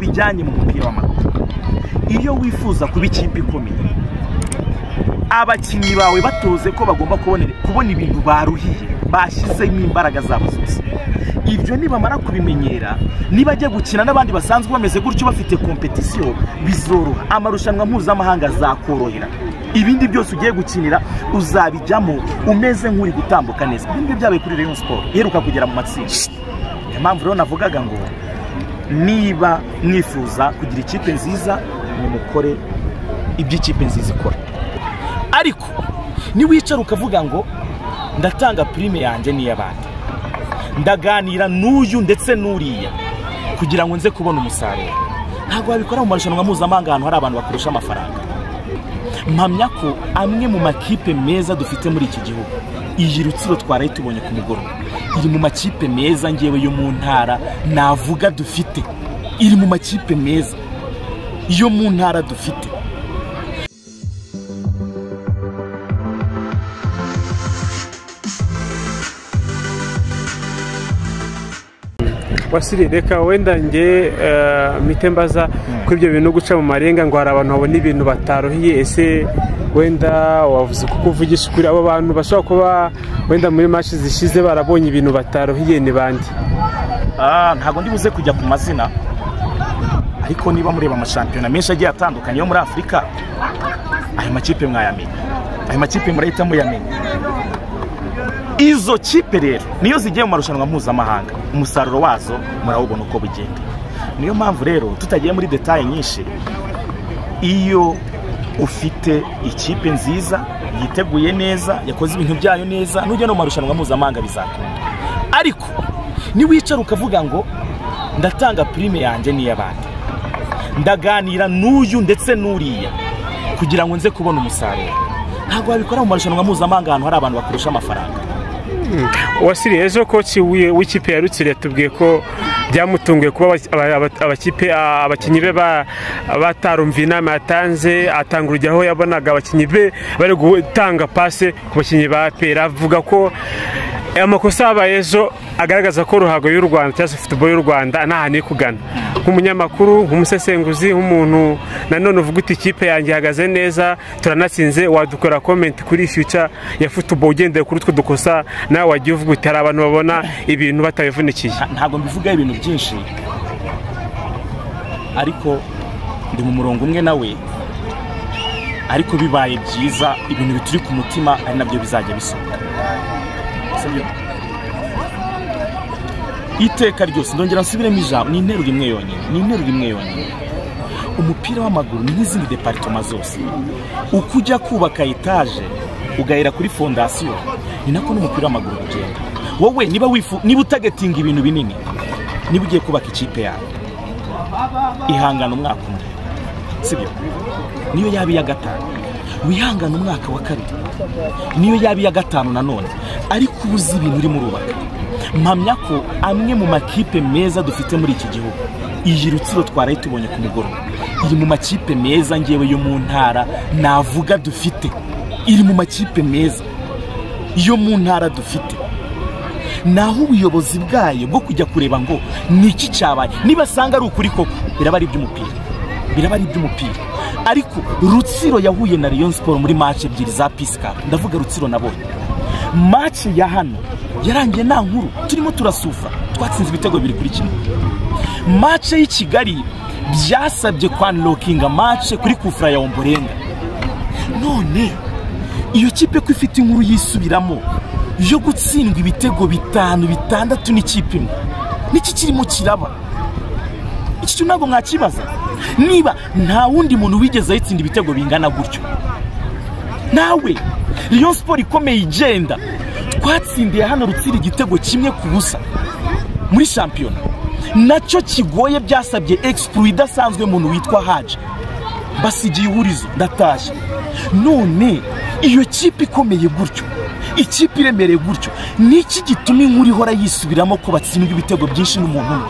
bijyanye mu mupira w'amaguru. Iyo wifuza kuba ikipe ikomeye, abakinnyi bawe batoze ko bagomba kubona ibintu baruhiye, bashyizemo imbaraga zabo zose. Ibyo nibamara kubimenyera, nibajya gukina n'abandi basanzwe bameze gutyo bafite competition, bizoroha. Amarushanwa mpuzamahanga zakorohera. Ibindi byose ugiye gukinira uzabijyamo umeze nk'uri gutambuka neza. Ibindi byabaye kuri Rayon Sport iheruka kugera mu matsinda. Niyo mpamvu rero navugaga ngo niba mwifuza kugira ikipe nziza, mukore ibyo ikipe nziza ikora. Ariko niwicara ukavuga ngo ndatanga prime yanjye n'iy'abandi, ndaganira n'uyu ndetse n'uriya kugira ngo nze kubona umusaruro, ntabwo wabikora mu marushanwa mpuzamahanga ahantu hari abantu bakurusha amafaranga. Mpamya ko amwe mu makipe meza dufite muri iki gihugu, iyi Rutsiro twaraye tubonye ku mugoroba, iri mu makipe meza ngewe yo mu ntara navuga dufite, iri mu makipe meza yo mu ntara dufite. Wasiri, reka wenda nge mitembaza ko ibyo bintu guca mu marenga ngo hari abantu babona ibintu batarohiye. Ese wenda wavuze kuko uvugisha kuri abo bantu bashobora kuba wenda muri match zishize barabonye ibintu batarohiye ni bandi? Ntago ndi buze kujya ku mazina, ariko niba mureba amashampiyona menshi agiye atandukanye yo muri Afurika, ayo makipe mwayamenya, ayo makipe murahita muyamenya. Izo kipe rero niyo zigiye mu marushanwa mpuzamahanga, umusaruro wazo murawubona uko bugenda. Niyo mpamvu rero tutagiye muri detail nyinshi, iyo ufite ikipe nziza yiteguye neza, yakoze ibintu byayo neza, nujya no marushanwa mpuzamahanga bizakunda. Ariko ni wicara ukavuga ngo ndatanga prime yanjye n'iy'abandi, ndaganira n'uyu ndetse n'uriya kugira ngo nze kubona umusaruro, ntabwo wabikora mu marushanwa mpuzamahanga ahantu hari abantu bakurusha amafaranga. Wasiri, ejo koci w'ikipe ya Rutsiro yatubwiye ko byamutunguye kuba abakinnyi be batarumviye inama yatanze, atanga urugero aho yabonaga abakinnyi be bari gutanga pase ku bakinnyi ba APR. Avuga ko amakosa yabaye ejo agaragaza ko ruhago y'u Rwanda cyangwa se football y'u Rwanda nta hantu iri kugana. Nk'umunyamakuru, nk'umusesenguzi, nk'umuntu nanone uvuga uti ikipe yanjye ihagaze neza, turanatsinze, wadukora comment kuri future ya football ugendeye kuri utwo dukosa nawe wagiye uvuga uti hari abantu babona ibintu batabivunikiye? Ntabwo mbivuga ibintu byinshi, ariko ndi mu murongo umwe nawe, ariko bibaye byiza ibintu bituri ku mutima ari nabyo bizajya bisohoka. Iteka ryose ndongera nsubiremo ijambo, ni interuro imwe yonyine. Umupira w'amaguru ni nk'izindi departement zose. Uko ujya kubaka etaje ugahera kuri fondasiyo, ni nako n'umupira w'amaguru ugenda. Wowe niba utagetinga ibintu binini, niba ugiye kubaka ikipe yawe, ihangana umwaka umwe, sibyo? Niyo yaba iya gatanu, wihangana umwaka wa kabiri, niyo yaba iya gatanu nanone, ariko ubuze ibintu uri murubaka. Mpamya ko amwe mu makipe meza dufite muri iki gihugu, iyi Rutsiro twaraye tubonye ku mugoroba, iri mu makipe meza ngewe yo mu ntara navuga dufite, iri mu makipe meza yo mu ntara dufite. Naho ubuyobozi bwayo bwo kujya kureba ngo niki cyabaye, nibasanga ari ukuri koko biraba ari iby'umupira. Ariko Rutsiro yahuye na Rayon Sport muri match ebyiri za Peace Cup, ndavuga Rutsiro nabonye match ya hano yarangiye nta nkuru, turimo turasufa, twatsinze ibitego 2-1. Match y'i Kigali byasabye kwanlockinga match kuri kufra ya Omborenga. None iyo kipe ko ifite inkuru yisubiramo yo gutsindwa ibitego 5-6 n'ikipe imwe, niki kirimo kiraba? Iki cyo ntabwo mwakibaza, niba nta wundi muntu wigeze yitsinda ibitego bingana gutyo. Nawe Rayon Sport ikomeye igenda, twatsindiye hano Rutsiro igitego 1-0 muri shampiyona, nacyo kigoye, byasabye exploit idasanzwe umuntu witwa Haji, basigiye ihurizo ndatashye. None iyo kipe ikomeye gutyo, ikipe iremereye gutyo, niki gituma inkuru ihora yisubiramo ko batsindwa ibitego byinshi n'umuntu umwe?